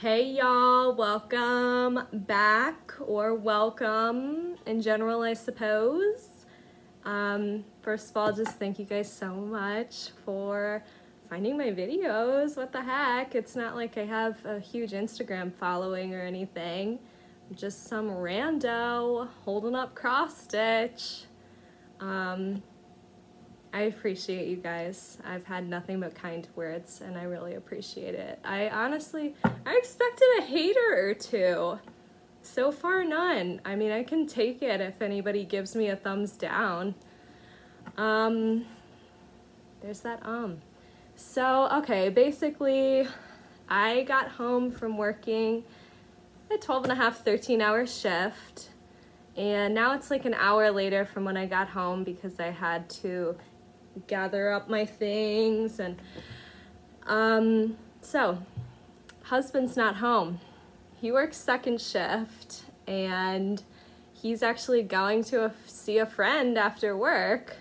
Hey y'all, welcome back, or welcome in general, I suppose. First of all, just thank you guys so much for finding my videos. What the heck? It's not like I have a huge Instagram following or anything. I'm just some rando holding up cross stitch. I appreciate you guys. I've had nothing but kind words and I really appreciate it. I expected a hater or two. So far, none. I mean, I can take it if anybody gives me a thumbs down. There's that So, okay, basically, I got home from working a 12.5, 13-hour shift. And now it's like an hour later from when I got home because I had to gather up my things and so husband's not home. He works second shift and he's actually going to see a friend after work,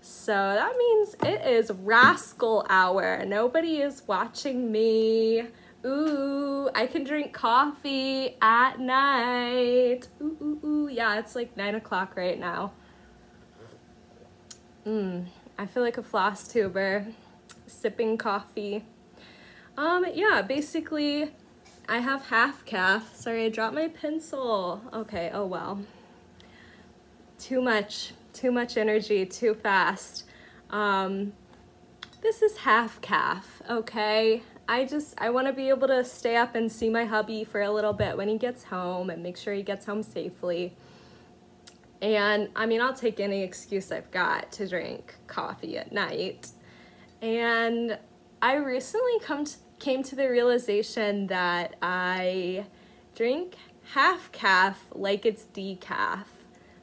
so that means it is Rascal hour. Nobody is watching me. Ooh, I can drink coffee at night. Ooh, yeah, it's like 9 o'clock right now. I feel like a Flosstuber, sipping coffee. Yeah, basically, I have half calf. Sorry, I dropped my pencil. Okay, oh well. Too much energy, too fast. This is half calf, okay? I want to be able to stay up and see my hubby for a little bit when he gets home and make sure he gets home safely. And I mean, I'll take any excuse I've got to drink coffee at night. And I recently came to the realization that I drink half calf like it's decaf.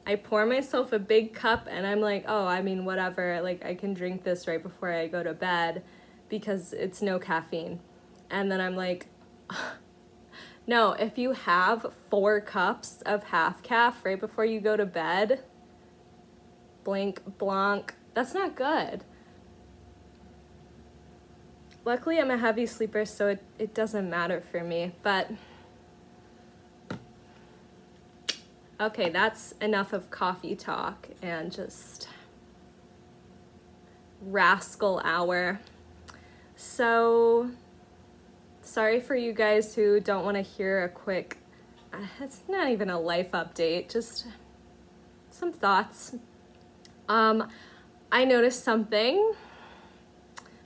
I pour myself a big cup and I'm like, oh, I mean, whatever, like I can drink this right before I go to bed because it's no caffeine. And then I'm like, no, if you have 4 cups of half calf right before you go to bed, blink, blanc, that's not good. Luckily, I'm a heavy sleeper, so it doesn't matter for me, but okay, that's enough of coffee talk and just Rascal hour. So, sorry for you guys who don't want to hear a quick, it's not even a life update, just some thoughts. I noticed something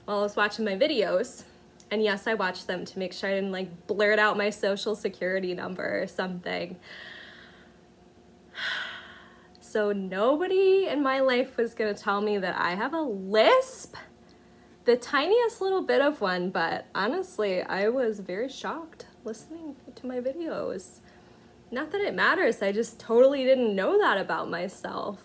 while I was watching my videos, and yes, I watched them to make sure I didn't like blurt out my social security number or something. So nobody in my life was gonna tell me that I have a lisp. The tiniest little bit of one, but honestly, I was very shocked listening to my videos. Not that it matters, I just totally didn't know that about myself.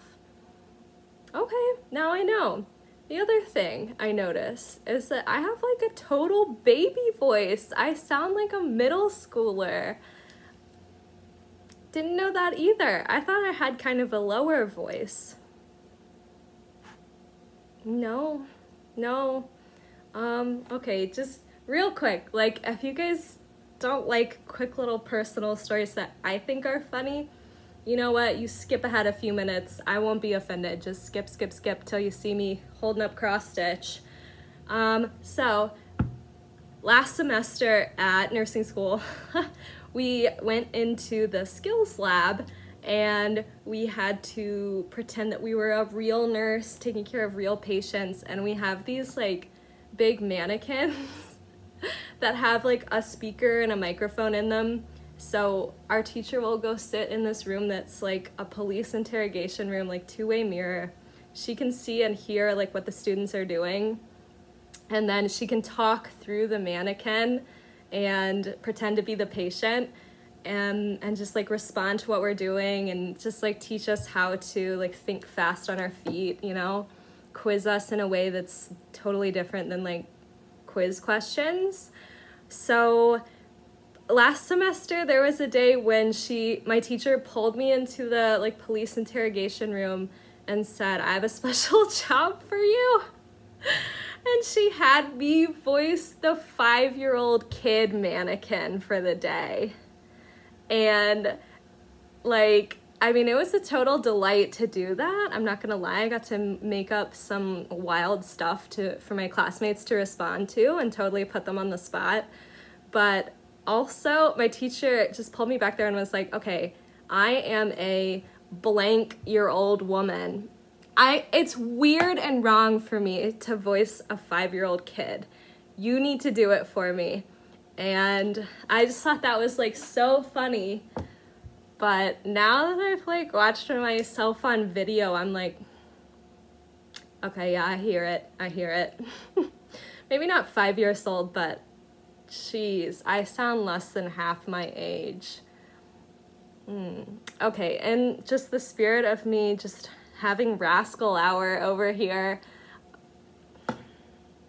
Okay, now I know. The other thing I notice is that I have like a total baby voice. I sound like a middle schooler. Didn't know that either. I thought I had kind of a lower voice. No. Okay, just real quick, like if you guys don't like quick little personal stories that I think are funny, you know what, you skip ahead a few minutes. I won't be offended. Just skip till you see me holding up cross stitch. So last semester at nursing school, we went into the skills lab and we had to pretend that we were a real nurse taking care of real patients, and we have these like big mannequins that have like a speaker and a microphone in them. So our teacher will go sit in this room that's like a police interrogation room, like two-way mirror. She can see and hear like what the students are doing, and then she can talk through the mannequin and pretend to be the patient and just like respond to what we're doing and just like teach us how to like think fast on our feet, you know, quiz us in a way that's totally different than like quiz questions. So last semester there was a day when my teacher pulled me into the like police interrogation room and said, I have a special job for you. And she had me voice the 5-year-old kid mannequin for the day. And like, I mean, it was a total delight to do that. I'm not gonna lie, I got to make up some wild stuff for my classmates to respond to and totally put them on the spot. But also, my teacher just pulled me back there and was like, okay, I am a blank-year-old woman. It's weird and wrong for me to voice a 5-year-old kid. You need to do it for me. And I just thought that was like so funny. But now that I've like watched myself on video, I'm like, okay, yeah, I hear it. I hear it. Maybe not 5 years old, but jeez, I sound less than half my age. Okay, and just the spirit of me just having Rascal hour over here.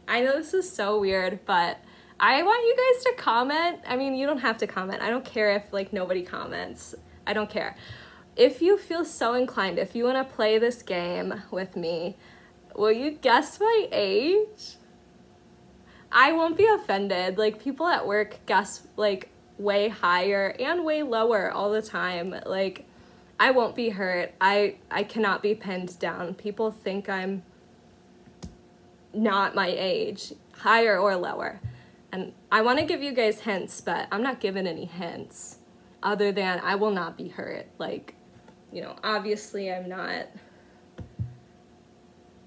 I know this is so weird, but I want you guys to comment. I mean, you don't have to comment. I don't care if like nobody comments. I don't care. If you feel so inclined, if you want to play this game with me, will you guess my age? I won't be offended. Like, people at work guess like way higher and way lower all the time. Like, I won't be hurt. I cannot be pinned down. People think I'm not my age, higher or lower. And I want to give you guys hints, but I'm not giving any hints other than I will not be hurt. Like, you know, obviously I'm not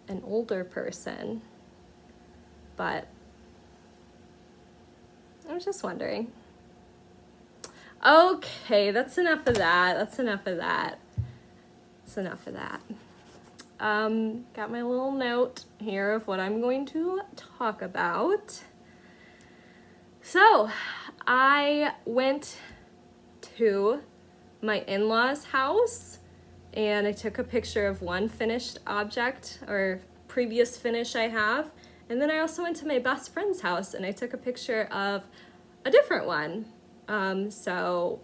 an older person, but I was just wondering. Okay, that's enough of that. That's enough of that. That's enough of that. Got my little note here of what I'm going to talk about. So, I went to my in-laws' house and I took a picture of one finished object or previous finish I have. And then I also went to my best friend's house and I took a picture of a different one. So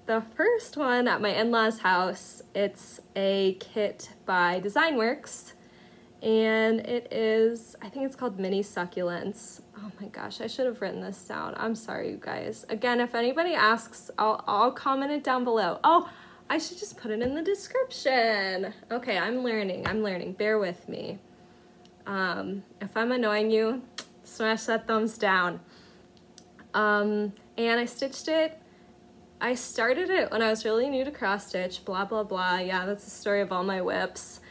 the first one at my in-laws' house, it's a kit by Designworks, and it is, I think it's called Mini Succulents. Oh my gosh, I should have written this down. I'm sorry, you guys. Again, if anybody asks, I'll comment it down below. Oh, I should just put it in the description. Okay, I'm learning. Bear with me. If I'm annoying you, smash that thumbs down. And I stitched it. I started it when I was really new to cross stitch, blah, blah, blah. Yeah, that's the story of all my whips.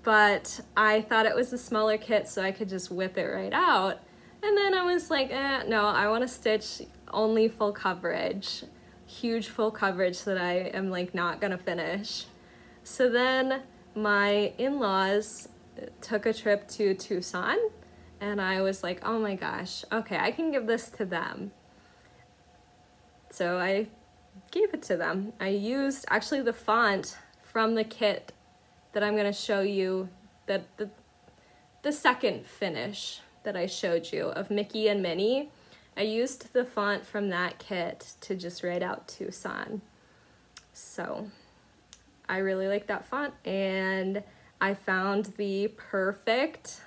But I thought it was a smaller kit so I could just whip it right out. And then I was like, no, I want to stitch only full coverage. Huge full coverage that I am like not gonna finish. So then my in-laws took a trip to Tucson and I was like, oh my gosh, okay, I can give this to them. So I gave it to them. I used actually the font from the kit that I'm gonna show you, that the second finish that I showed you of Mickey and Minnie. I used the font from that kit to just write out Tucson. So I really like that font, and I found the perfect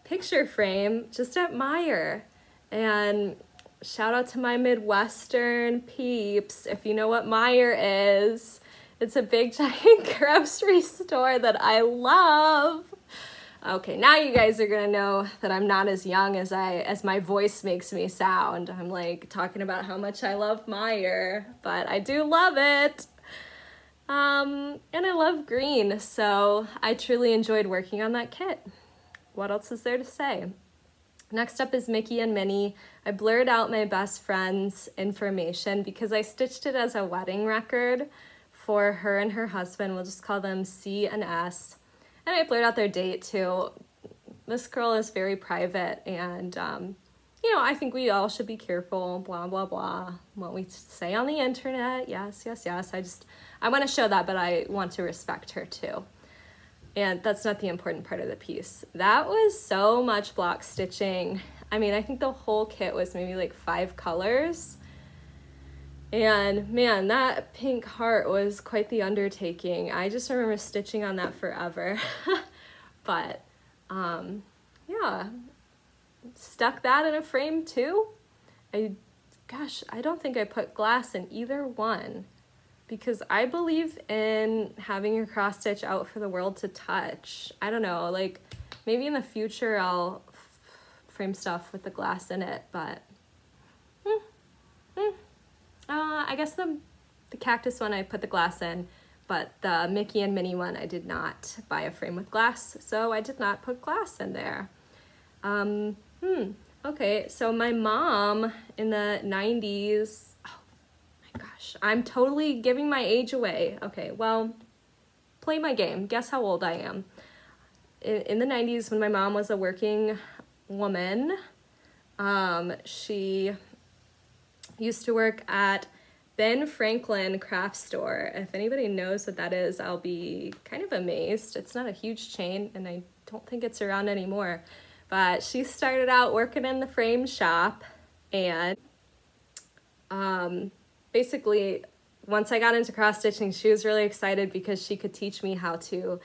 picture frame just at Meijer. And shout out to my Midwestern peeps. If you know what Meijer is, it's a big giant grocery store that I love. Okay, now you guys are gonna know that I'm not as young as my voice makes me sound. I'm like talking about how much I love Meijer, but I do love it. And I love green, so I truly enjoyed working on that kit. What else is there to say? Next up is Mickey and Minnie. I blurred out my best friend's information because I stitched it as a wedding record for her and her husband. We'll just call them C and S. And I blurred out their date too. This girl is very private, and you know, I think we all should be careful, blah, blah, blah, what we say on the internet. Yes, yes, yes. I want to show that, but I want to respect her too. And that's not the important part of the piece. That was so much block stitching. I mean, I think the whole kit was maybe like 5 colors. And man, that pink heart was quite the undertaking. I just remember stitching on that forever. But yeah, stuck that in a frame too. Gosh, I don't think I put glass in either one, because I believe in having your cross stitch out for the world to touch. I don't know, like maybe in the future I'll frame stuff with the glass in it, but I guess the cactus one I put the glass in, but the Mickey and Minnie one I did not buy a frame with glass, so I did not put glass in there. Okay, so my mom in the 90s, oh my gosh, I'm totally giving my age away. Okay, well, play my game. Guess how old I am. In the 90s, when my mom was a working woman, she used to work at Ben Franklin Craft Store. If anybody knows what that is, I'll be kind of amazed. It's not a huge chain, and I don't think it's around anymore. But she started out working in the frame shop, and basically, once I got into cross stitching, she was really excited because she could teach me how to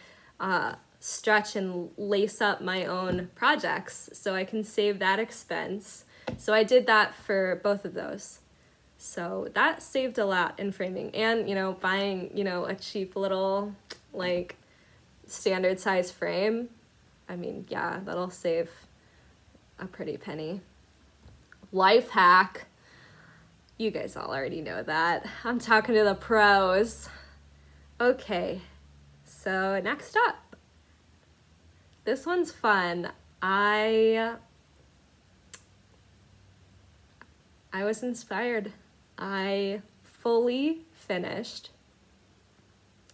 stretch and lace up my own projects so I can save that expense. So I did that for both of those. So that saved a lot in framing, and, you know, buying, you know, a cheap little, like, standard size frame. I mean, yeah, that'll save a pretty penny. Life hack. You guys all already know that. I'm talking to the pros. Okay, so next up. This one's fun. I was inspired. I fully finished,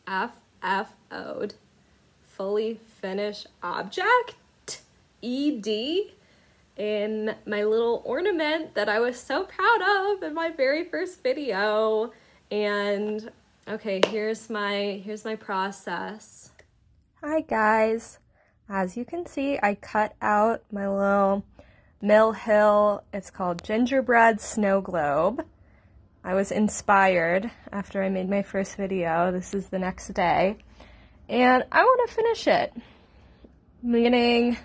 FFO'd, fully finished object, ED, in my little ornament that I was so proud of in my very first video. And okay, here's my process. Hi guys. As you can see, I cut out my little Mill Hill, it's called Gingerbread Snow Globe. I was inspired after I made my first video. This is the next day. And I want to finish it. Meaning,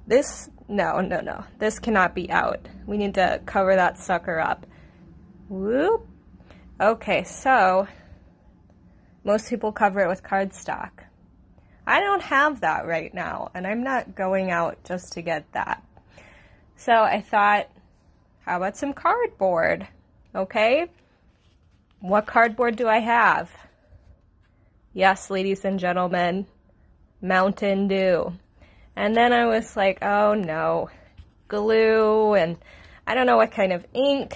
this, no. This cannot be out. We need to cover that sucker up. Whoop. Okay, so, most people cover it with cardstock. I don't have that right now, and I'm not going out just to get that. So I thought, how about some cardboard? Okay, what cardboard do I have? Yes, ladies and gentlemen, Mountain Dew. And then I was like, oh no, glue, and I don't know what kind of ink.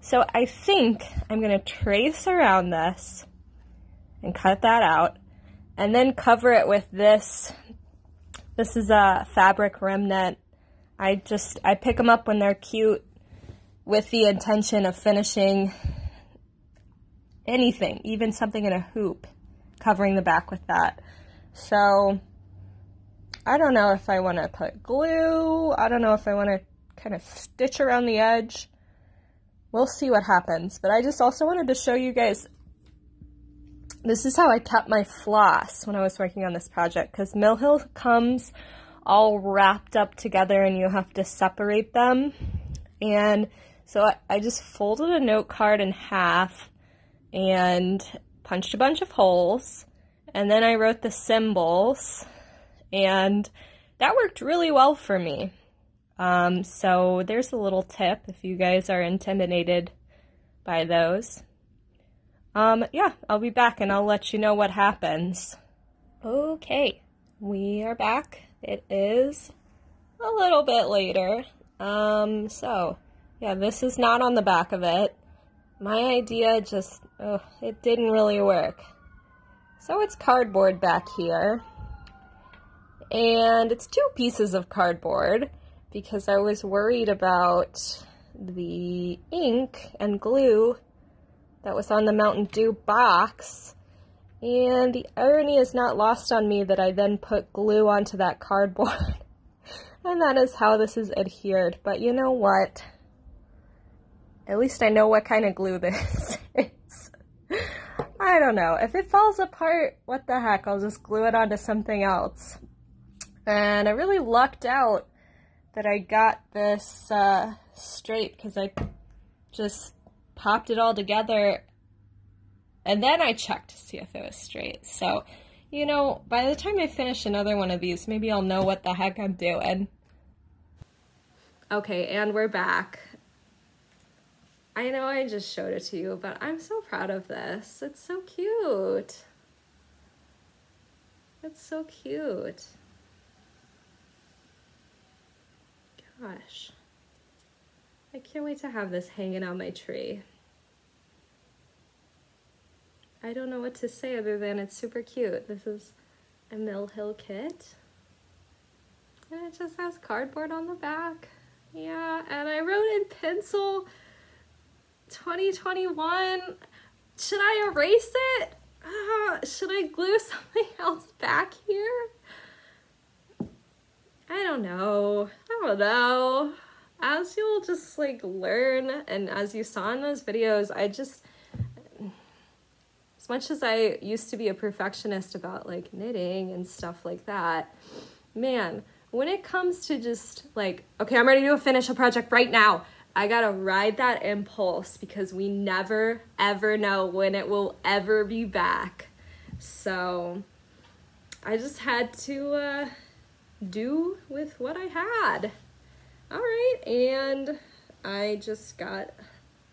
So I think I'm going to trace around this and cut that out, and then cover it with this. This is a fabric remnant. I pick them up when they're cute with the intention of finishing anything, even something in a hoop, covering the back with that. So I don't know if I want to put glue. I don't know if I want to kind of stitch around the edge. We'll see what happens. But I just also wanted to show you guys, this is how I kept my floss when I was working on this project, because Mill Hill comes all wrapped up together and you have to separate them. And so I just folded a note card in half and punched a bunch of holes, and then I wrote the symbols, and that worked really well for me. So there's a little tip if you guys are intimidated by those. Yeah, I'll be back and I'll let you know what happens. Okay, we are back. It is a little bit later. So yeah, this is not on the back of it. My idea just, it didn't really work. So it's cardboard back here. And it's 2 pieces of cardboard because I was worried about the ink and glue that was on the Mountain Dew box. And the irony is not lost on me that I then put glue onto that cardboard. And that is how this is adhered. But you know what? At least I know what kind of glue this is. I don't know. If it falls apart, what the heck, I'll just glue it onto something else. And I really lucked out that I got this straight, because I just popped it all together and then I checked to see if it was straight. So, you know, by the time I finish another one of these, maybe I'll know what the heck I'm doing. Okay, and we're back. I know I just showed it to you, but I'm so proud of this. It's so cute. It's so cute. Gosh. I can't wait to have this hanging on my tree. I don't know what to say other than it's super cute. This is a Mill Hill kit. And it just has cardboard on the back. Yeah, and I wrote in pencil 2021. Should I erase it? Should I glue something else back here? I don't know. As you'll just like learn, and as you saw in those videos, as much as I used to be a perfectionist about like knitting and stuff like that, man, when it comes to just like, okay, I'm ready to finish a project right now, I gotta ride that impulse, because we never ever know when it will ever be back. So I just had to do with what I had. All right, and I just got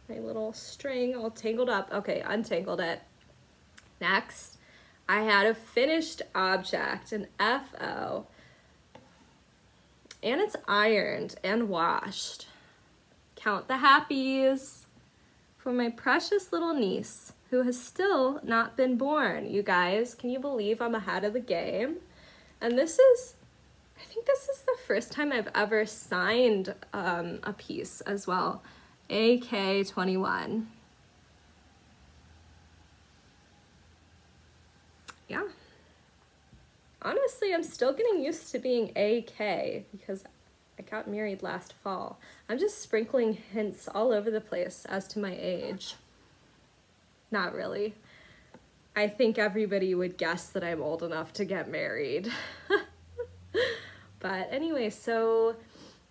my little string all tangled up. Okay, untangled it. Next, I had a finished object, an FO, and it's ironed and washed. Count the Happies for my precious little niece, who has still not been born. You guys, can you believe I'm ahead of the game? And this is, I think this is the first time I've ever signed a piece as well. AK21. Yeah. Honestly, I'm still getting used to being AK, because I got married last fall. I'm just sprinkling hints all over the place as to my age. Not really. I think everybody would guess that I'm old enough to get married. But anyway, so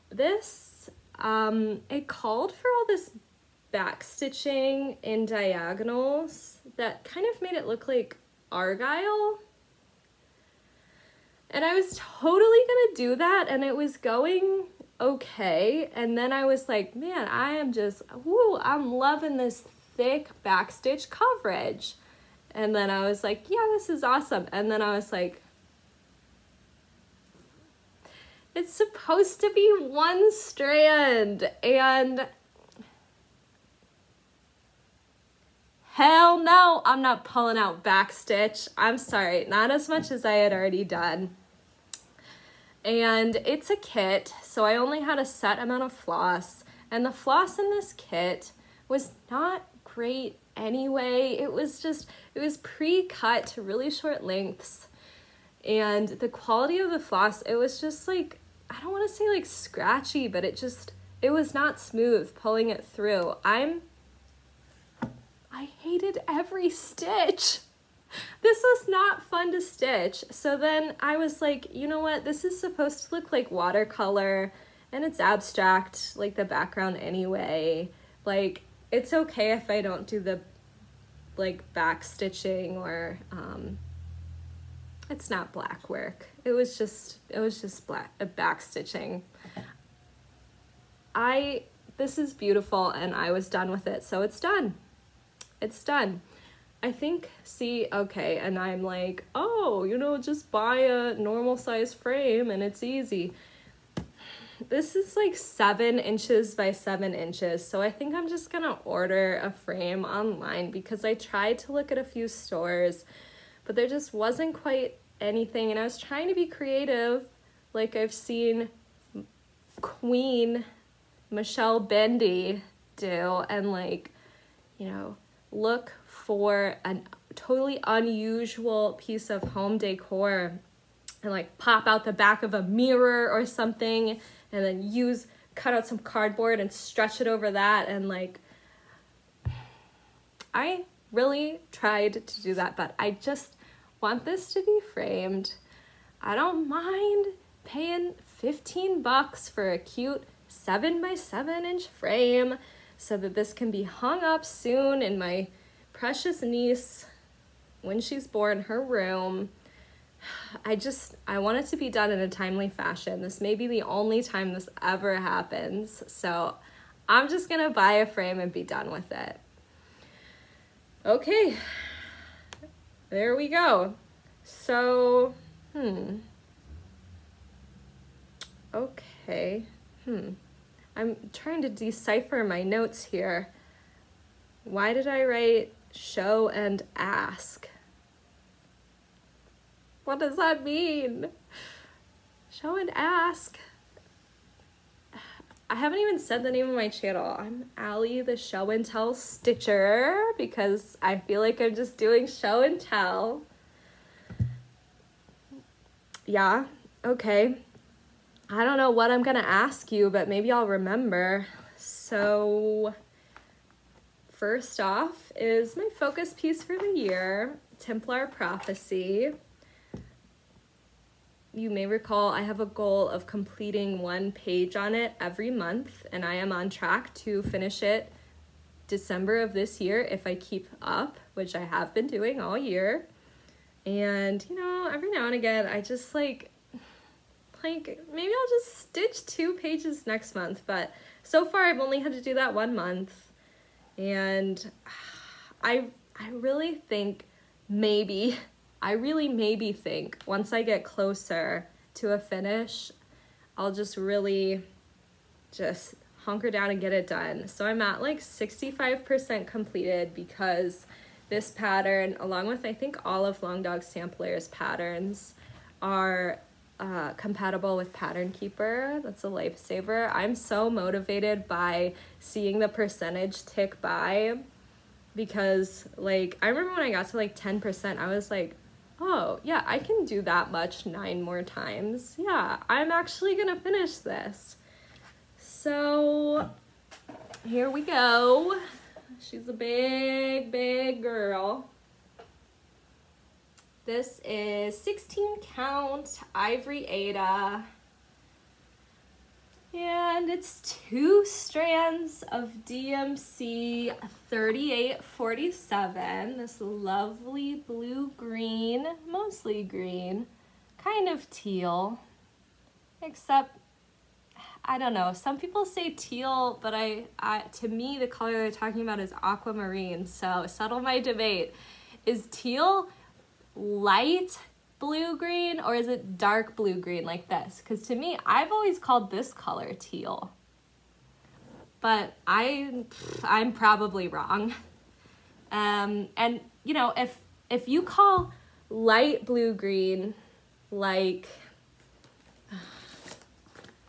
this, it called for all this back stitching in diagonals that kind of made it look like argyle. And I was totally gonna do that, and it was going okay. And then I was like, man, I am just, woo, I'm loving this thick backstitch coverage. And then I was like, yeah, this is awesome. And then I was like, it's supposed to be one strand, and hell no, I'm not pulling out backstitch. I'm sorry, not as much as I had already done. And it's a kit, so I only had a set amount of floss, and the floss in this kit was not great anyway. It was pre-cut to really short lengths, and the quality of the floss, it was just like, I don't want to say like scratchy, but it was not smooth pulling it through. I hated every stitch. This was not fun to stitch. So then I was like, you know what? This is supposed to look like watercolor, and it's abstract, like the background anyway. Like, it's okay if I don't do the like back stitching, or it's not black work. It was just back stitching. This is beautiful, and I was done with it, so it's done. It's done. I think, see, okay, and I'm like, oh, you know, just buy a normal size frame and it's easy. This is like 7 inches by 7 inches, so I think I'm just gonna order a frame online, because I tried to look at a few stores, but there just wasn't quite anything, and I was trying to be creative, like I've seen Queen Michelle Bendy do, and like, you know, look for a totally unusual piece of home decor and like pop out the back of a mirror or something, and then cut out some cardboard and stretch it over that, and like I really tried to do that, but I just want this to be framed. I don't mind paying 15 bucks for a cute 7x7-inch frame so that this can be hung up soon in my precious niece, when she's born, her room. I want it to be done in a timely fashion. This may be the only time this ever happens, so I'm just gonna buy a frame and be done with it. Okay, there we go. So, okay, I'm trying to decipher my notes here. Why did I write show and ask? What does that mean? Show and ask. I haven't even said the name of my channel. I'm Allie, the show and tell stitcher, because I feel like I'm just doing show and tell. Yeah, okay. I don't know what I'm gonna ask you, but maybe I'll remember. So first off is my focus piece for the year, Templar Prophecy. You may recall I have a goal of completing 1 page on it every month, and I am on track to finish it December of this year if I keep up, which I have been doing all year. And, you know, every now and again, I just like maybe I'll just stitch 2 pages next month, but so far I've only had to do that 1 month. And I really think maybe think once I get closer to a finish, I'll just really just hunker down and get it done. So I'm at like 65% completed because this pattern, along with I think all of Long Dog Sampler's patterns, are compatible with Pattern Keeper. That's a lifesaver. I'm so motivated by seeing the percentage tick by, because like I remember when I got to like 10%, I was like, oh yeah, I can do that much 9 more times. Yeah, I'm actually gonna finish this. So here we go. She's a big, big girl. This is 16 count Ivory Ada. And it's 2 strands of DMC 3847, this lovely blue-green, mostly green, kind of teal, except, I don't know, some people say teal, but to me the color they're talking about is aquamarine, so settle my debate. Is teal light blue-green or is it dark blue-green like this? Because to me, I've always called this color teal, but I'm probably wrong. And you know, if you call light blue-green like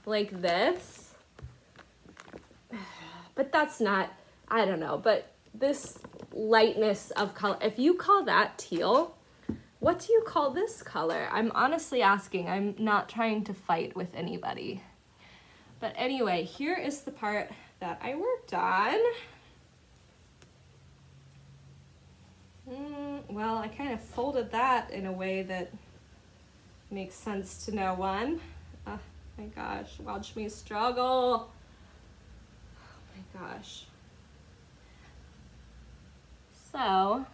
this, but that's not, I don't know, but this lightness of color, if you call that teal, what do you call this color? I'm honestly asking. I'm not trying to fight with anybody. But anyway, here is the part that I worked on. Well, I kind of folded that in a way that makes sense to no one. Oh my gosh, watch me struggle. Oh my gosh. So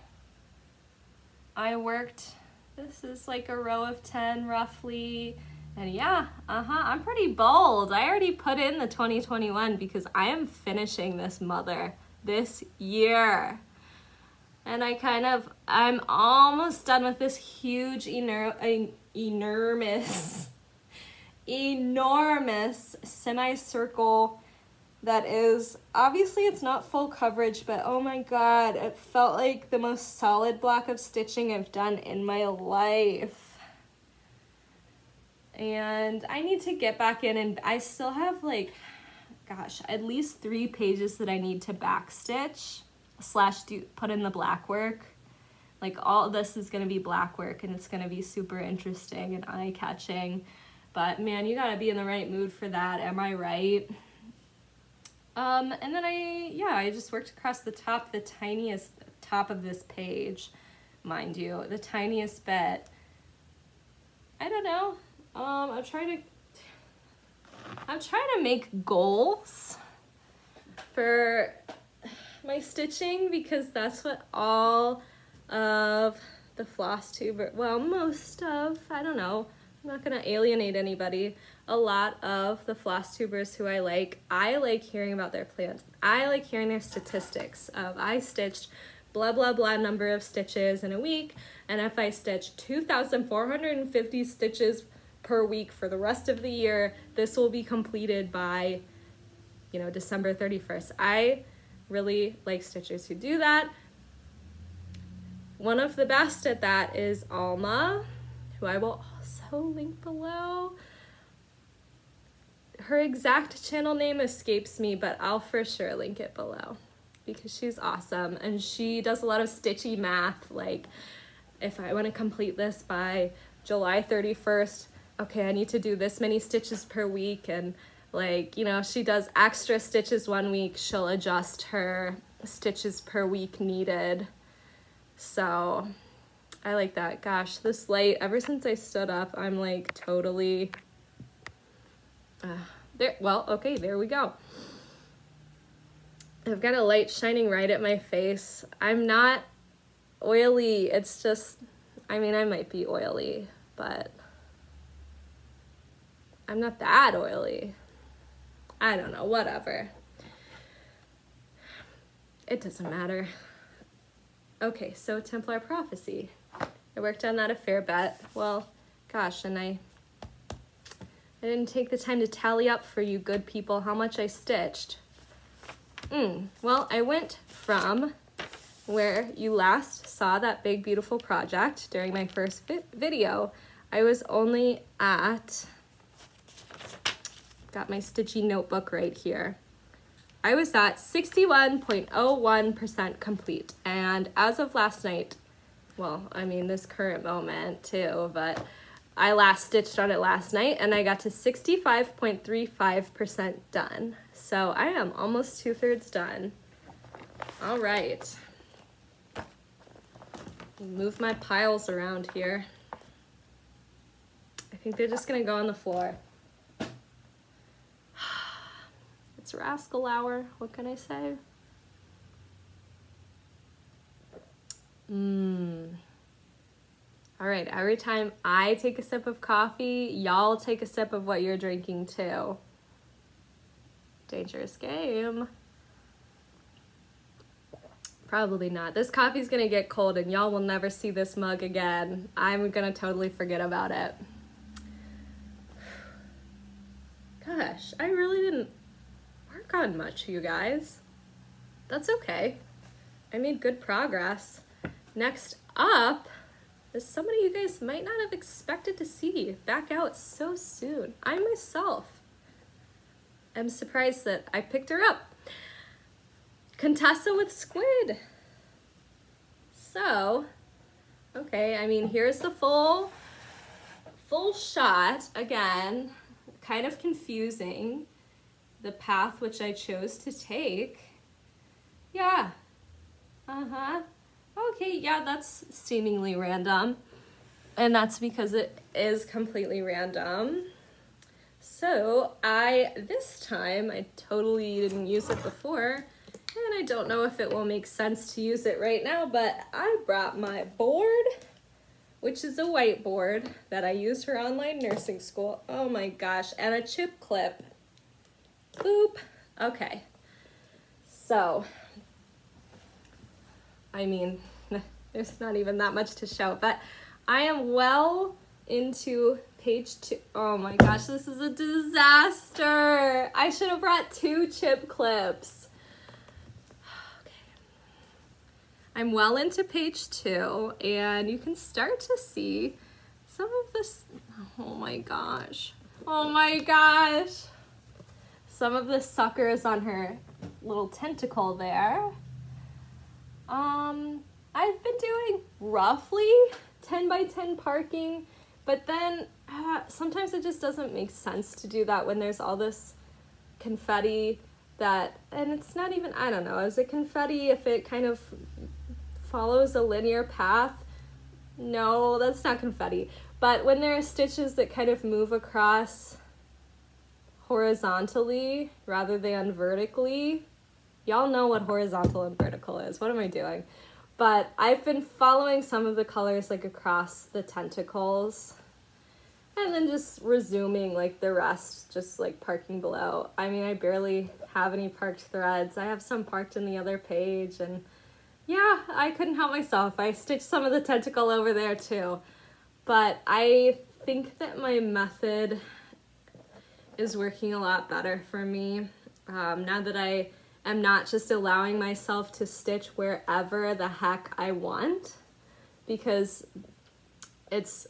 I worked, this is like a row of 10 roughly, and yeah, I'm pretty bold. I already put in the 2021 because I am finishing this mother this year. And I'm almost done with this huge, enormous semicircle that is, obviously it's not full coverage, but oh my god, it felt like the most solid block of stitching I've done in my life. And I need to get back in, and I still have like, gosh, at least 3 pages that I need to backstitch / put in the black work. Like all this is gonna be black work, and it's gonna be super interesting and eye-catching. But man, you gotta be in the right mood for that, am I right? And then I just worked across the top the tiniest top of this page, mind you, the tiniest bit. I don't know. I'm trying to make goals for my stitching because that's what all of the Flosstube, well, most of, I don't know, I'm not gonna alienate anybody. A lot of the Flosstubers who I like hearing about their plans. I like hearing their statistics of I stitched blah blah blah number of stitches in a week, and if I stitch 2,450 stitches per week for the rest of the year, this will be completed by, you know, December 31st. I really like stitchers who do that. One of the best at that is Alma, who I will also link below. Her exact channel name escapes me, but I'll for sure link it below because she's awesome and she does a lot of stitchy math. Like, if I want to complete this by July 31st, okay, I need to do this many stitches per week, and like, you know, she does extra stitches one week, she'll adjust her stitches per week needed. So I like that. Gosh, this light, ever since I stood up, I'm like totally there. Well, okay, there we go. I've got a light shining right at my face. I'm not oily. It's just, I mean, I might be oily, but I'm not that oily. I don't know, whatever. It doesn't matter. Okay, so Templar Prophecy. I worked on that a fair bit. Well, gosh, and I didn't take the time to tally up for you good people how much I stitched. Well, I went from where you last saw that big, beautiful project during my first video. I was only at, got my stitchy notebook right here. I was at 61.01% complete. And as of last night, well, I mean this current moment too, but I last stitched on it last night and I got to 65.35% done. So I am almost 2/3 done. All right. Move my piles around here. I think they're just gonna go on the floor. It's Rascal hour, what can I say? All right, every time I take a sip of coffee, y'all take a sip of what you're drinking too. Dangerous game. Probably not. This coffee's gonna get cold and y'all will never see this mug again. I'm gonna totally forget about it. Gosh, I really didn't work on much, you guys. That's okay. I made good progress. Next up is somebody you guys might not have expected to see back out so soon. I myself am surprised that I picked her up. Contessa with Squid. So, okay, I mean, here's the full shot. Again, kind of confusing, the path which I chose to take. Yeah, okay, yeah, that's seemingly random. And that's because it is completely random. So this time, I totally didn't use it before, and I don't know if it will make sense to use it right now, but I brought my board, which is a whiteboard that I used for online nursing school. Oh my gosh, and a chip clip. Boop. Okay. So, I mean, there's not even that much to show, but I am well into page 2. Oh my gosh, this is a disaster. I should have brought 2 chip clips. Okay. I'm well into page 2, and you can start to see some of this. Oh my gosh. Oh my gosh. Some of the suckers on her little tentacle there. I've been doing roughly 10 by 10 parking, but then sometimes it just doesn't make sense to do that when there's all this confetti that, and it's not even, I don't know, is it confetti if it kind of follows a linear path. No, that's not confetti. But when there are stitches that kind of move across horizontally rather than vertically, y'all know what horizontal and vertical is. What am I doing? But I've been following some of the colors like across the tentacles and then just resuming like the rest, just like parking below. I mean, I barely have any parked threads. I have some parked in the other page, and yeah, I couldn't help myself. I stitched some of the tentacle over there too. But I think that my method is working a lot better for me now that I am not just allowing myself to stitch wherever the heck I want, because it's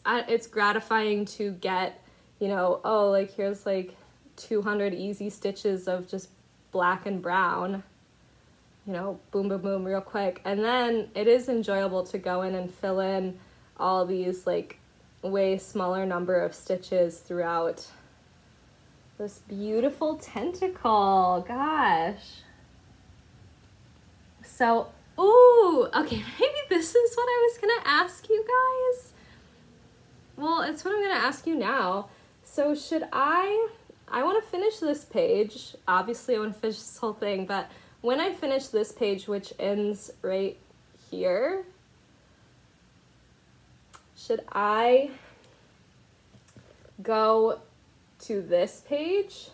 gratifying to get, you know, oh, like here's like 200 easy stitches of just black and brown, you know, boom, boom, boom, real quick. And then it is enjoyable to go in and fill in all these like way smaller number of stitches throughout this beautiful tentacle. Gosh. So, ooh, okay, maybe this is what I was gonna ask you guys. Well, it's what I'm gonna ask you now. So should I wanna finish this page. Obviously I wanna finish this whole thing, but when I finish this page, which ends right here, should I go to this page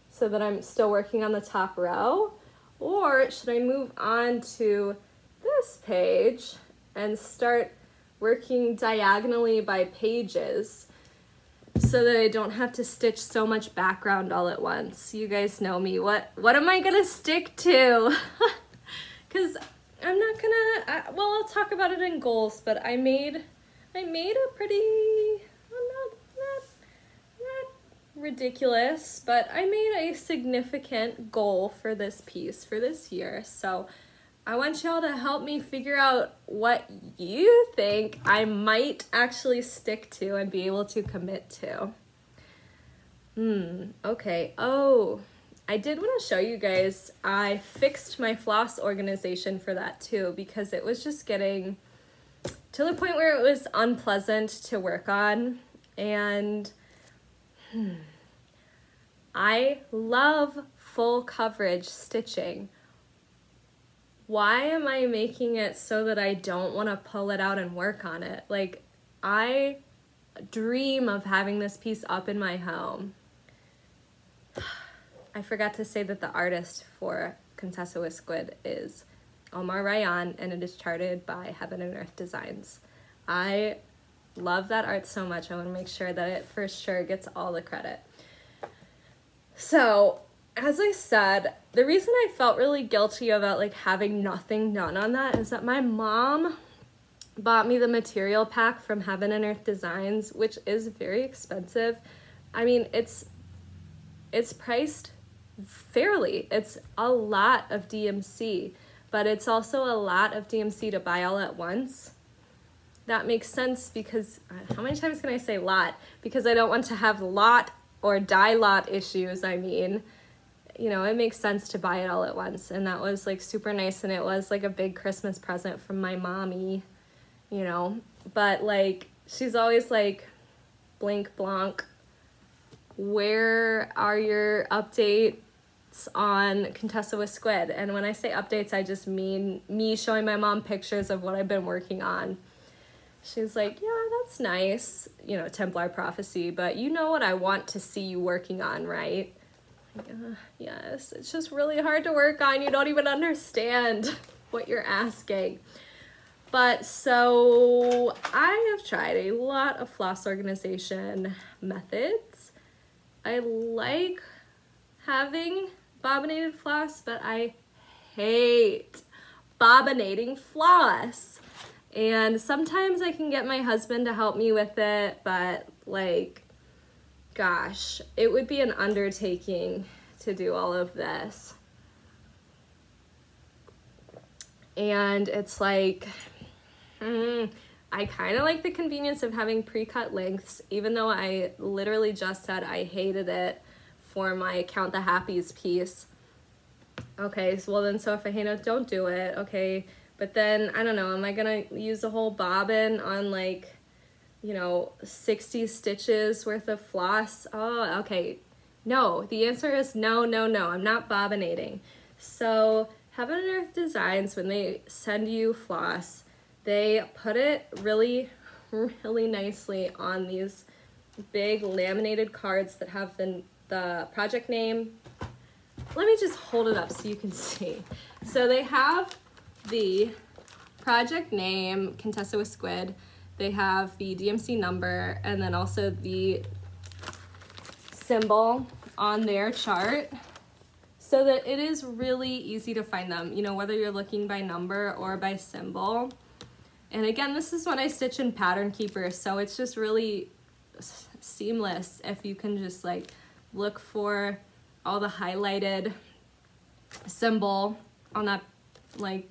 so that I'm still working on the top row? Or should I move on to this page and start working diagonally by pages so that I don't have to stitch so much background all at once? You guys know me. What am I gonna stick to? Because I'm not gonna, well, I'll talk about it in goals, but I made a pretty, not ridiculous, but I made a significant goal for this piece for this year. So I want y'all to help me figure out what you think I might actually stick to and be able to commit to. Okay. Oh, I did want to show you guys, I fixed my floss organization for that too, because it was just getting to the point where it was unpleasant to work on. And I love full coverage stitching. Why am I making it so that I don't want to pull it out and work on it? Like, I dream of having this piece up in my home. I forgot to say that the artist for Contessa with Squid is Alma, and it is charted by Heaven and Earth Designs. I love that art so much. I want to make sure that it for sure gets all the credit. So, as I said, the reason I felt really guilty about like having nothing done on that is that my mom bought me the material pack from Heaven and Earth Designs, which is very expensive. I mean, it's priced fairly. It's a lot of DMC, but it's also a lot of DMC to buy all at once. That makes sense because, how many times can I say lot? Because I don't want to have lot or die lot issues, I mean. You know, it makes sense to buy it all at once, and that was like super nice, and it was like a big Christmas present from my mommy, you know. But like, she's always like, blank blanc, where are your updates on Contessa with Squid? And when I say updates, I just mean me showing my mom pictures of what I've been working on. She's like, yeah, that's nice, you know, Templar prophecy, but you know what I want to see you working on, right? Yes, it's just really hard to work on. You don't even understand what you're asking. But so I have tried a lot of floss organization methods. I like having bobbinated floss, but I hate bobbinating floss. And sometimes I can get my husband to help me with it, but like, gosh, it would be an undertaking to do all of this. And it's like, I kind of like the convenience of having pre-cut lengths, even though I literally just said I hated it for my Count the Happies piece. Okay, so well then, so if I hate it, don't do it. Okay, But then, I don't know, am I gonna use a whole bobbin on like, you know, 60 stitches worth of floss? Oh, okay. No, the answer is no, no, no. I'm not bobbinating. So Heaven and Earth Designs, when they send you floss, they put it really, really nicely on these big laminated cards that have the project name. Let me just hold it up so you can see. So they have the project name, Contessa with Squid. They have the DMC number, and then also the symbol on their chart, so that it is really easy to find them, you know, whether you're looking by number or by symbol. And again, this is what I stitch in Pattern Keeper, so it's just really seamless if you can just like look for all the highlighted symbol on that, like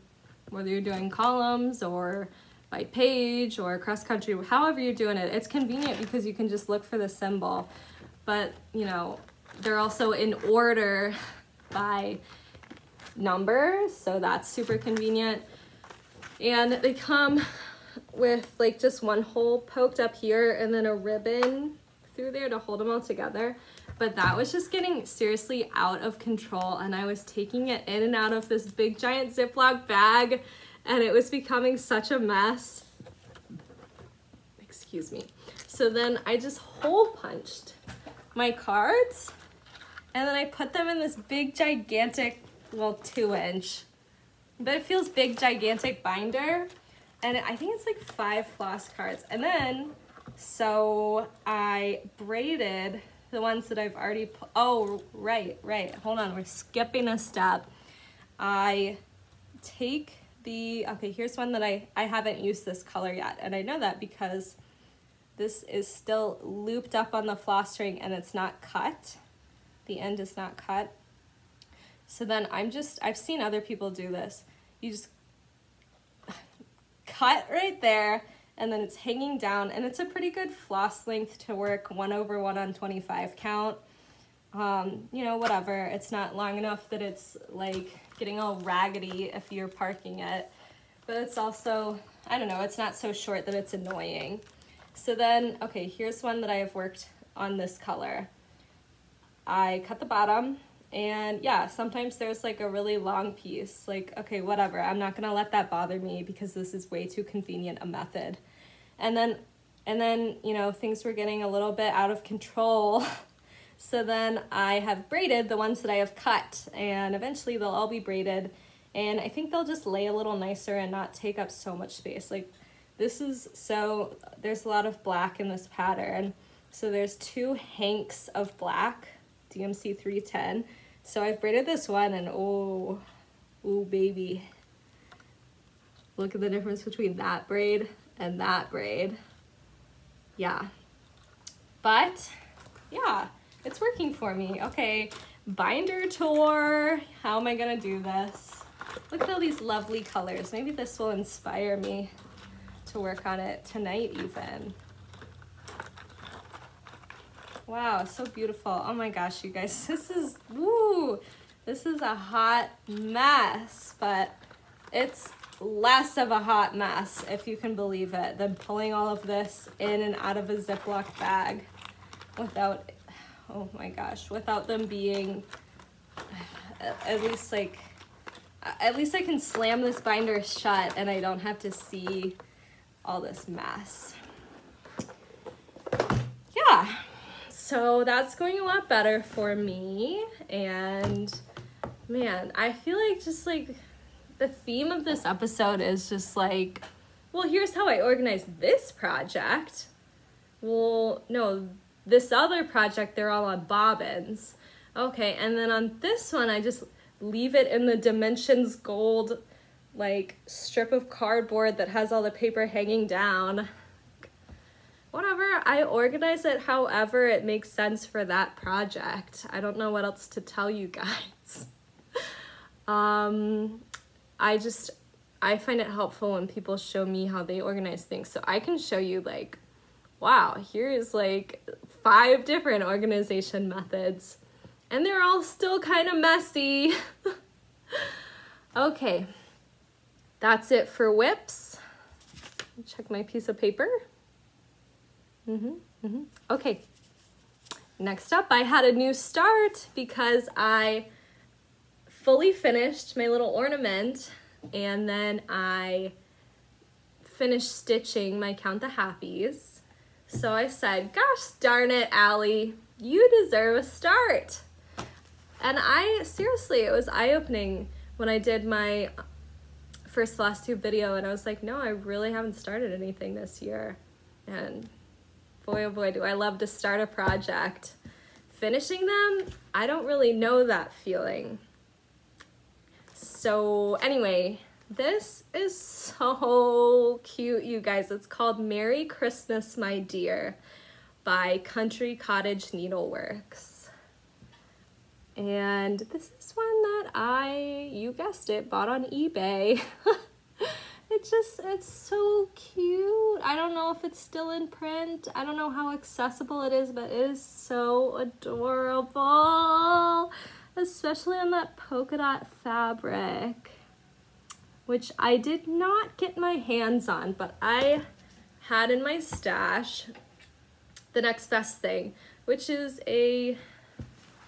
whether you're doing columns or by page or cross country, however you're doing it. It's convenient because you can just look for the symbol, but you know, they're also in order by number, so that's super convenient. And they come with like just one hole poked up here and then a ribbon through there to hold them all together. But that was just getting seriously out of control, and I was taking it in and out of this big giant Ziploc bag, and it was becoming such a mess. Excuse me. So then I just hole punched my cards, and then I put them in this big gigantic, well, 2-inch, but it feels big gigantic binder, and I think it's like 5 floss cards. And then, so I braided the ones that I've already put. Oh, right, hold on, we're skipping a step. I take the, okay, here's one that I haven't used this color yet, and I know that because this is still looped up on the floss string and it's not cut. The end is not cut. So then I've seen other people do this. You just cut right there, and then it's hanging down, and it's a pretty good floss length to work 1/1 on 25 count. You know, whatever. It's not long enough that it's like getting all raggedy if you're parking it, but it's also, I don't know, it's not so short that it's annoying. So then, okay, here's one that I have worked on this color. I cut the bottom, and yeah, sometimes there's like a really long piece, like, okay, whatever, I'm not gonna let that bother me because this is way too convenient a method. And then, you know, things were getting a little bit out of control. So then I have braided the ones that I have cut, and eventually they'll all be braided, and I think they'll just lay a little nicer and not take up so much space. Like this is, so there's a lot of black in this pattern. So there's 2 hanks of black, DMC 310. So I've braided this one, and oh baby. Look at the difference between that braid and that braid. Yeah, but yeah, it's working for me. Okay, binder tour. How am I gonna do this? Look at all these lovely colors. Maybe this will inspire me to work on it tonight even. Wow, so beautiful. Oh my gosh, you guys, this is, woo, this is a hot mess, but it's less of a hot mess, if you can believe it, than pulling all of this in and out of a Ziploc bag without, oh my gosh, without them being, at least like, at least I can slam this binder shut and I don't have to see all this mess. Yeah, so that's going a lot better for me, and man, I feel like just like the theme of this episode is just like, well, here's how I organized this project. Well, no, this other project, they're all on bobbins. Okay, and then on this one, I just leave it in the Dimensions Gold, like, strip of cardboard that has all the paper hanging down. Whatever, I organize it however it makes sense for that project. I don't know what else to tell you guys. I find it helpful when people show me how they organize things, so I can show you like, wow, here's like 5 different organization methods, and they're all still kind of messy. Okay, that's it for whips. Check my piece of paper. Okay. Next up, I had a new start because I fully finished my little ornament, and then I finished stitching my Count the Happies. So I said, gosh darn it, Allie, you deserve a start. And seriously, it was eye-opening when I did my first Flosstube video, and I was like, no, I really haven't started anything this year. And boy, oh boy, do I love to start a project. Finishing them, I don't really know that feeling. So anyway, this is so cute, you guys. It's called Merry Christmas, My Dear by Cottage Needleworks. And this is one that you guessed it, bought on eBay. It's so cute. I don't know if it's still in print. I don't know how accessible it is, but it is so adorable, especially on that polka dot fabric, which I did not get my hands on, but I had in my stash the next best thing, which is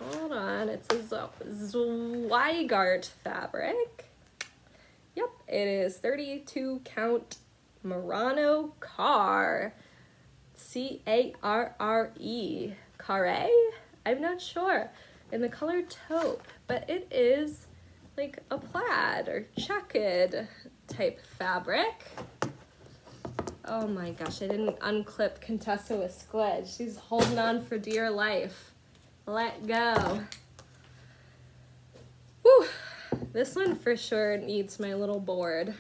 hold on, it's a Zweigart fabric. Yep, it is 32 count Murano Car, C-A-R-R-E, Carre? I'm not sure, in the color taupe, but it is like a plaid or checkered type fabric. Oh my gosh, I didn't unclip Contessa with Squid. She's holding on for dear life. Let go. Whew. This one for sure needs my little board.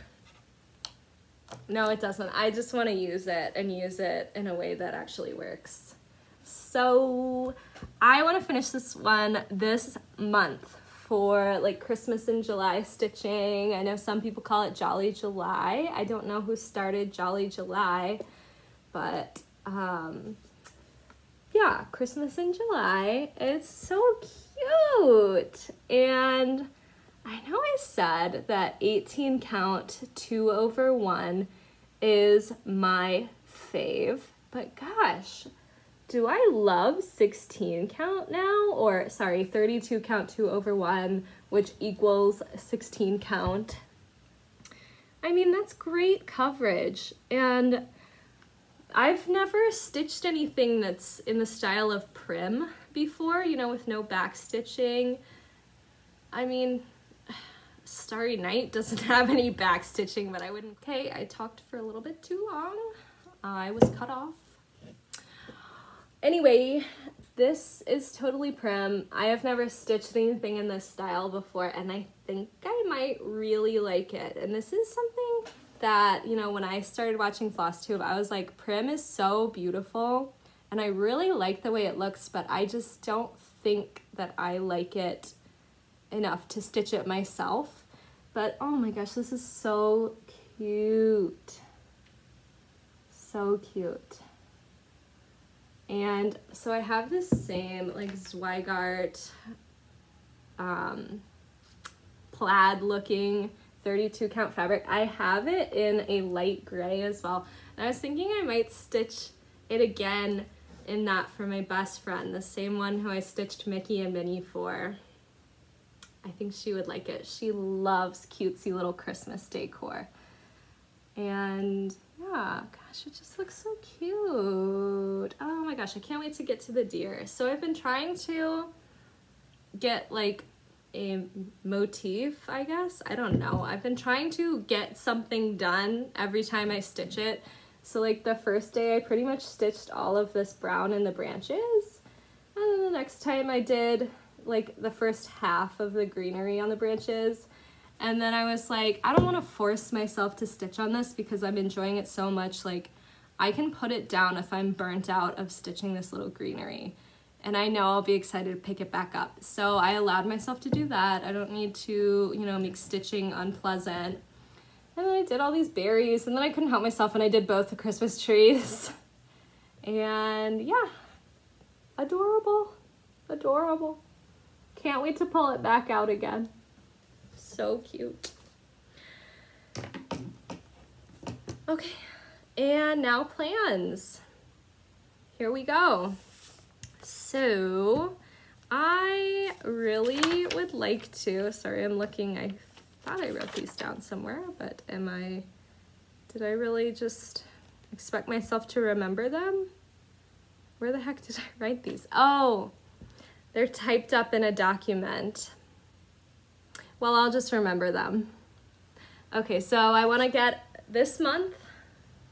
No, it doesn't. I just want to use it and use it in a way that actually works. So I want to finish this one this month for like Christmas in July stitching. I know some people call it Jolly July. I don't know who started Jolly July, but yeah, Christmas in July. It's so cute. And I know I said that 18 count 2/1 is my fave, but gosh, do I love 16 count now? Or sorry, 32 count 2/1, which equals 16 count. I mean, that's great coverage. And I've never stitched anything that's in the style of prim before, you know, with no back stitching. I mean, Starry Night doesn't have any back stitching, but I wouldn't. Okay, I talked for a little bit too long. I was cut off. Anyway, this is totally prim. I have never stitched anything in this style before, and I think I might really like it. And this is something that, you know, when I started watching Flosstube, I was like, prim is so beautiful, and I really like the way it looks, but I just don't think that I like it enough to stitch it myself. But oh my gosh, this is so cute. So cute. And so I have this same like Zweigart plaid looking 32 count fabric. I have it in a light gray as well. And I was thinking I might stitch it again in that for my best friend, the same one who I stitched Mickey and Minnie for. I think she would like it. She loves cutesy little Christmas decor. And yeah, gosh, it just looks so cute. Oh my gosh, I can't wait to get to the deer. So I've been trying to get like a motif, I guess. I don't know. I've been trying to get something done every time I stitch it. So like the first day I pretty much stitched all of this brown in the branches. And then the next time I did like the first half of the greenery on the branches. And then I was like, I don't want to force myself to stitch on this because I'm enjoying it so much. Like, I can put it down if I'm burnt out of stitching this little greenery. And I know I'll be excited to pick it back up. So I allowed myself to do that. I don't need to, you know, make stitching unpleasant. And then I did all these berries, and then I couldn't help myself and I did both the Christmas trees. And yeah, adorable, adorable. Can't wait to pull it back out again. So cute. Okay, and now plans. Here we go. So I really would like to, sorry, I'm looking, I thought I wrote these down somewhere, but did I really just expect myself to remember them? Where the heck did I write these? Oh, they're typed up in a document. Well, I'll just remember them. Okay, so I want to get this month,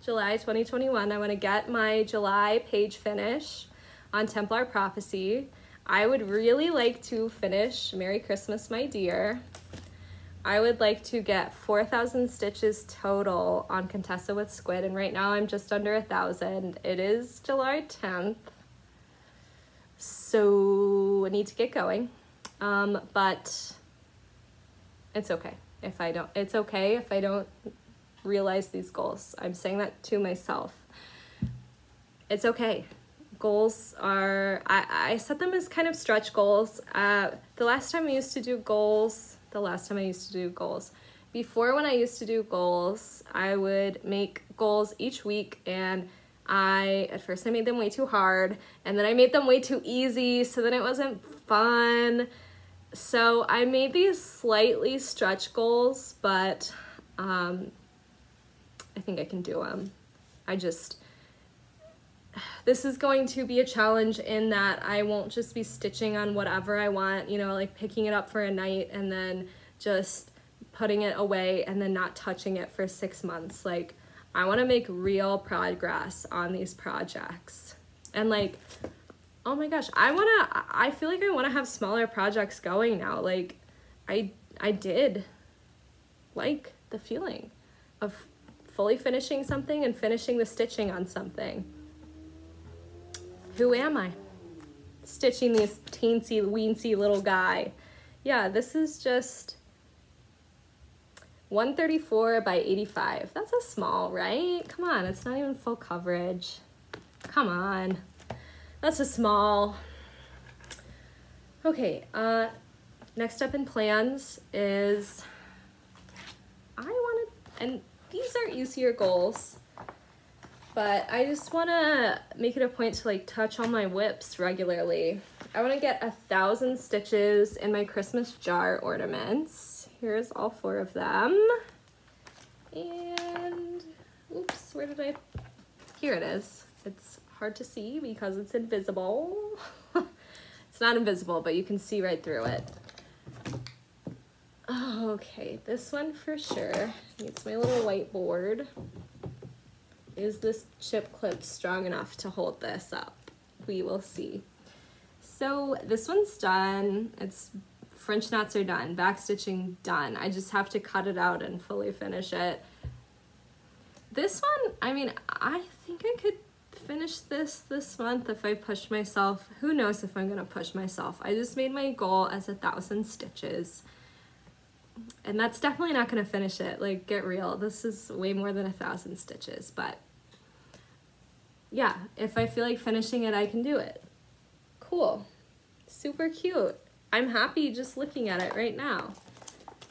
July 2021, I want to get my July page finish on Templar Prophecy. I would really like to finish Merry Christmas, My Dear. I would like to get 4,000 stitches total on Contessa with Squid, and right now I'm just under 1,000. It is July 10th, so I need to get going. But it's okay if I don't. It's okay if I don't realize these goals. I'm saying that to myself. It's okay. Goals are, I set them as kind of stretch goals. The last time I used to do goals, before when I used to do goals, I would make goals each week, and at first I made them way too hard, and then I made them way too easy, so then it wasn't fun. So I made these slightly stretch goals, but I think I can do them. This is going to be a challenge in that I won't just be stitching on whatever I want, you know, like picking it up for a night and then just putting it away and then not touching it for 6 months. Like, I want to make real progress on these projects. And like, oh my gosh, I feel like I want to have smaller projects going now. Like, I did like the feeling of fully finishing something and finishing the stitching on something. Who am I? Stitching this teensy weensy little guy. Yeah, this is just 134 by 85. That's a small, right? Come on, it's not even full coverage. Come on, that's a small. Okay, next up in plans is and these are easier goals, but I just want to make it a point to like touch all my whips regularly. I want to get 1,000 stitches in my Christmas jar ornaments. Here's all 4 of them. And, oops, where did here it is. It's hard to see because it's invisible. It's not invisible, but you can see right through it. Okay, this one for sure needs my little whiteboard. Is this chip clip strong enough to hold this up? We will see. So this one's done. It's French knots are done, backstitching done. I just have to cut it out and fully finish it. This one, I mean, I think I could finish this month if I push myself. Who knows if I'm gonna push myself. I just made my goal as 1,000 stitches. And that's definitely not gonna finish it. Like, get real. This is way more than 1,000 stitches, but yeah, if I feel like finishing it, I can do it. Cool. Super cute. I'm happy just looking at it right now.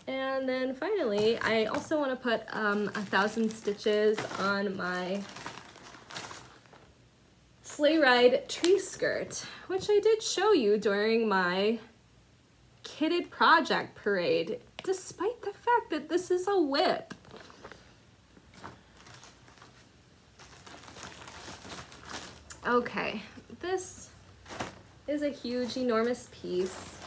And then finally, I also want to put 1,000 stitches on my sleigh ride tree skirt, which I did show you during my kitted project parade, despite the fact that this is a whip. Okay, this is a huge, enormous piece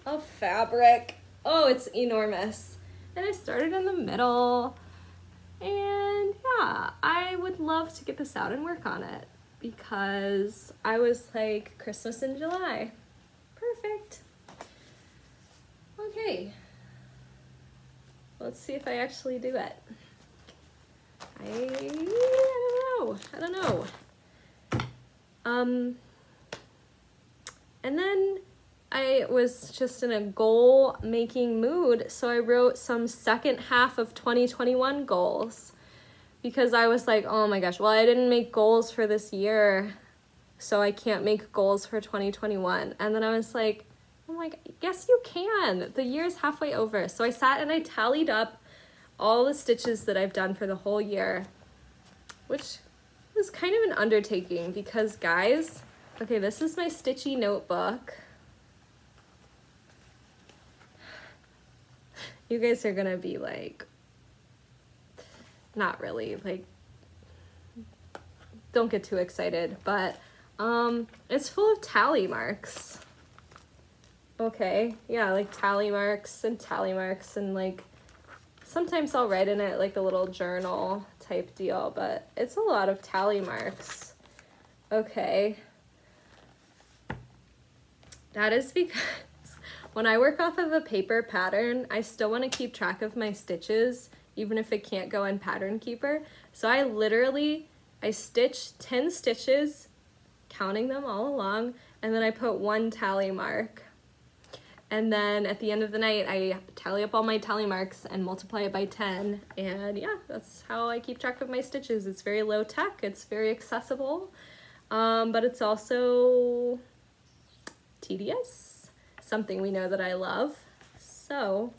of fabric. Oh, it's enormous. And I started in the middle. And yeah, I would love to get this out and work on it because I was like, Christmas in July. Perfect. Okay. Let's see if I actually do it. I don't know. And then I was just in a goal making mood, so I wrote some second half of 2021 goals because I was like, oh my gosh, well, I didn't make goals for this year, so I can't make goals for 2021. And then I was like, oh my God, yes you can. The year's halfway over. So I sat and I tallied up all the stitches that I've done for the whole year. which was kind of an undertaking because guys, okay, this is my Stitchy notebook. You guys are gonna be like, not really, like, don't get too excited, but it's full of tally marks. Okay, yeah, like tally marks and like sometimes I'll write in it like a little journal type deal, but it's a lot of tally marks. Okay. That is because when I work off of a paper pattern, I still want to keep track of my stitches, even if it can't go in Pattern Keeper. So I stitch 10 stitches, counting them all along, and then I put 1 tally mark. And then at the end of the night, I tally up all my tally marks and multiply it by 10. And yeah, that's how I keep track of my stitches. It's very low tech, it's very accessible, but it's also tedious, something we know that I love. So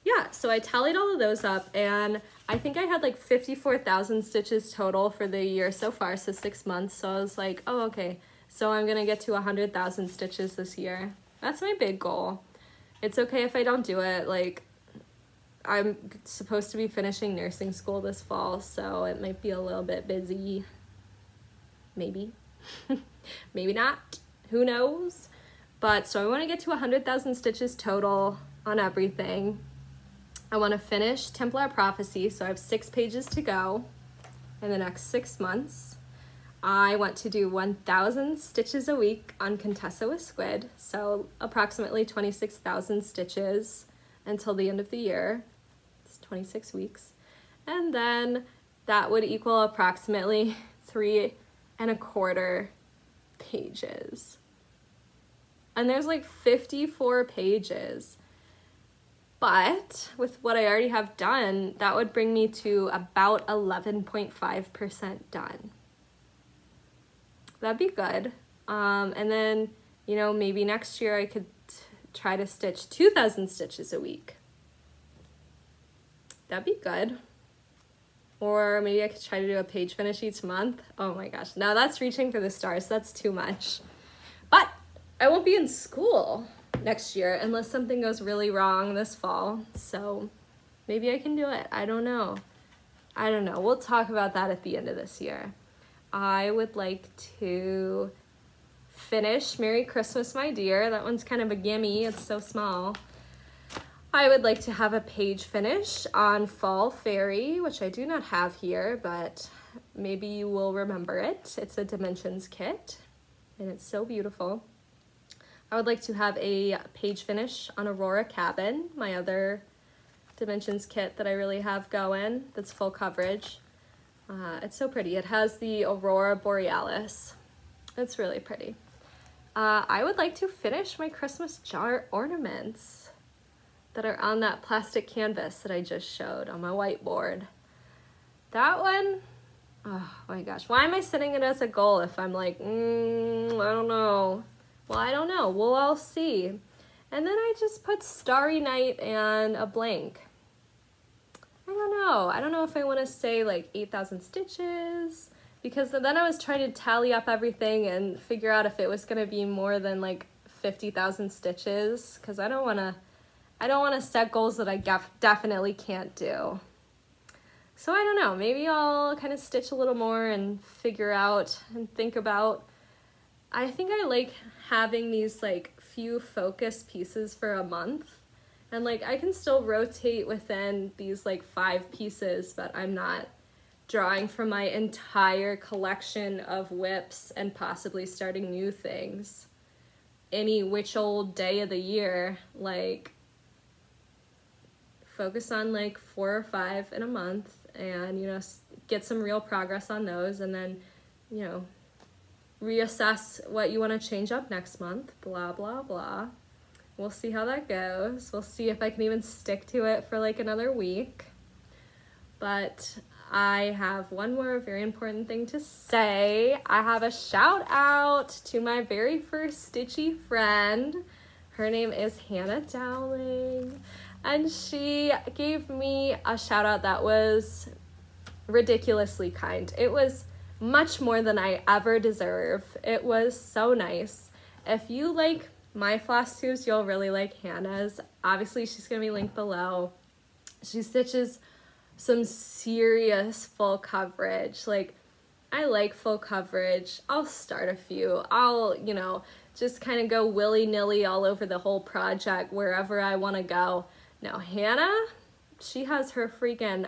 yeah, so I tallied all of those up and I think I had like 54,000 stitches total for the year so far, so 6 months. So I was like, oh, okay, so I'm gonna get to 100,000 stitches this year. That's my big goal. It's okay if I don't do it. Like, I'm supposed to be finishing nursing school this fall, so it might be a little bit busy. Maybe. Maybe not. Who knows? But so I want to get to 100,000 stitches total on everything. I want to finish Templar Prophecy, so I have 6 pages to go in the next 6 months. I want to do 1,000 stitches a week on Contessa with Squid, so approximately 26,000 stitches until the end of the year. It's 26 weeks. And then that would equal approximately 3¼ pages. And there's like 54 pages. But with what I already have done, that would bring me to about 11.5% done. That'd be good. And then, you know, maybe next year I could try to stitch 2,000 stitches a week. That'd be good. Or maybe I could try to do a page finish each month. Oh my gosh, no, that's reaching for the stars. That's too much. But I won't be in school next year unless something goes really wrong this fall. So maybe I can do it. I don't know. We'll talk about that at the end of this year. I would like to finish Merry Christmas, My Dear. That one's kind of a gimme. It's so small. I would like to have a page finish on Fall Fairy, which I do not have here, but maybe you will remember it. It's a Dimensions kit, and it's so beautiful. I would like to have a page finish on Aurora Cabin, my other Dimensions kit that I really have going, that's full coverage. It's so pretty. It has the Aurora Borealis. It's really pretty. I would like to finish my Christmas jar ornaments that are on that plastic canvas that I just showed on my whiteboard. That one, oh my gosh. Why am I setting it as a goal if I'm like, I don't know. Well, I don't know. We'll all see. And then I just put Starry Night and a blank. I don't know if I want to say like 8,000 stitches, because then I was trying to tally up everything and figure out if it was going to be more than like 50,000 stitches, because I don't want to set goals that I definitely can't do. So I don't know, maybe I'll kind of stitch a little more and figure out and think about. I think I like having these like few focus pieces for a month. And like I can still rotate within these like 5 pieces, but I'm not drawing from my entire collection of whips and possibly starting new things any which old day of the year. Like focus on like 4 or 5 in a month and, you know, get some real progress on those, and then, you know, reassess what you want to change up next month, blah, blah, blah. We'll see how that goes. We'll see if I can even stick to it for like another week. But I have one more very important thing to say. I have a shout out to my very first Stitchy friend. Her name is Hannah Dowling. And she gave me a shout out that was ridiculously kind. It was much more than I ever deserve. It was so nice. If you like my floss tubes, you'll really like Hannah's. Obviously, she's gonna be linked below. She stitches some serious full coverage. Like, I like full coverage. I'll start a few. I'll, you know, just kind of go willy-nilly all over the whole project wherever I want to go. Now, Hannah, she has her freaking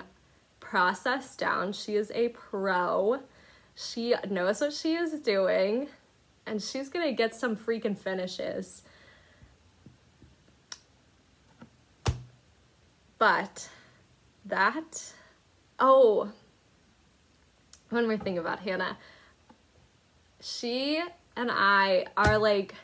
process down. She is a pro. She knows what she is doing, and she's gonna get some freaking finishes. But that, oh, one more thing about Hannah. She and I are like,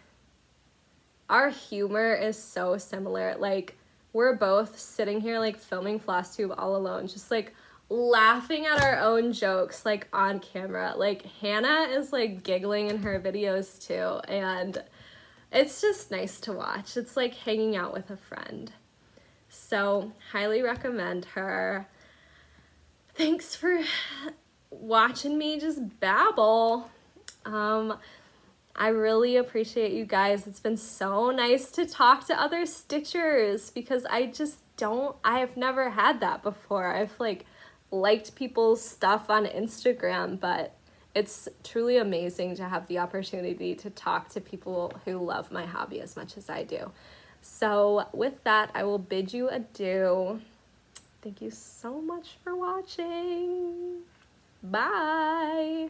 our humor is so similar. Like, we're both sitting here like filming Flosstube all alone, just like laughing at our own jokes, like on camera. Like, Hannah is like giggling in her videos too, and it's just nice to watch. It's like hanging out with a friend. So, highly recommend her. Thanks for watching me just babble. I really appreciate you guys. It's been so nice to talk to other stitchers, because I have never had that before. I've like liked people's stuff on Instagram, but it's truly amazing to have the opportunity to talk to people who love my hobby as much as I do. So with that, I will bid you adieu. Thank you so much for watching. Bye.